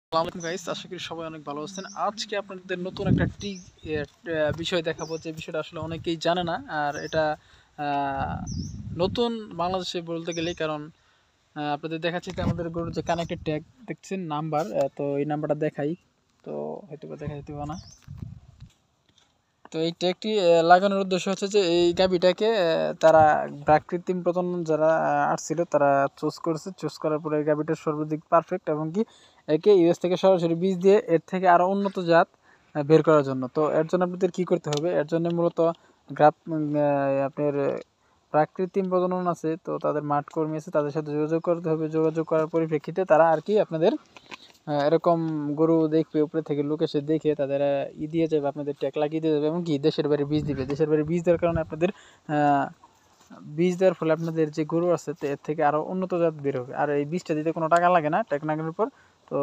আসসালামু আলাইকুম গাইস, আশা করি সবাই অনেক ভালো আছেন। আজকে আপনাদের নতুন একটা বিষয় দেখাবো, যে বিষয়টা আসলে অনেকেই জানে না। আর এটা আহ, নতুন বাংলাদেশে বলতে গেলে, কারণ আপনাদের দেখাচ্ছি যে আমাদের গরুর যে কানেক্টেড ট্যাগ দেখছেন নাম্বার, তো এই নাম্বারটা দেখাই, তো হয়তো বা দেখা যেতে পারে না। তো এই ট্যাগটি লাগানোর উদ্দেশ্য হচ্ছে যে এই গাভীটাকে তারা প্রাকৃতিক প্রজনন যারা আসছিল তারা চুজ করার পরে এই গাভীটা সর্বাধিক পারফেক্ট, এবং কি একে ইউএস থেকে সরাসরি বীজ দিয়ে এর থেকে আরও উন্নত জাত বের করার জন্য। তো এর জন্য আপনাদের কী করতে হবে, এর জন্য মূলত গ্রাফ আপনার প্রাকৃতিক প্রজনন আছে, তো তাদের মাঠ কর্মী আছে, তাদের সাথে যোগাযোগ করতে হবে। যোগাযোগ করার পরিপ্রেক্ষিতে তারা আর কি আপনাদের এরকম গরু দেখবে, উপরে থেকে লোক এসে দেখে তাদের দিয়ে যাবে, আপনাদের ট্যাগ লাগিয়ে দিয়ে যাবে, এবং কি দেশের বাড়ি বীজ দিবে। দেশের বাড়ি বীজ দেওয়ার কারণে আপনাদের বীজ দেওয়ার ফলে আপনাদের যে গরু আছে এর থেকে আরও উন্নত জাত বের হবে। আর এই বীজটা দিতে কোনো টাকা লাগে না ট্যাগ লাগানোর পর। তো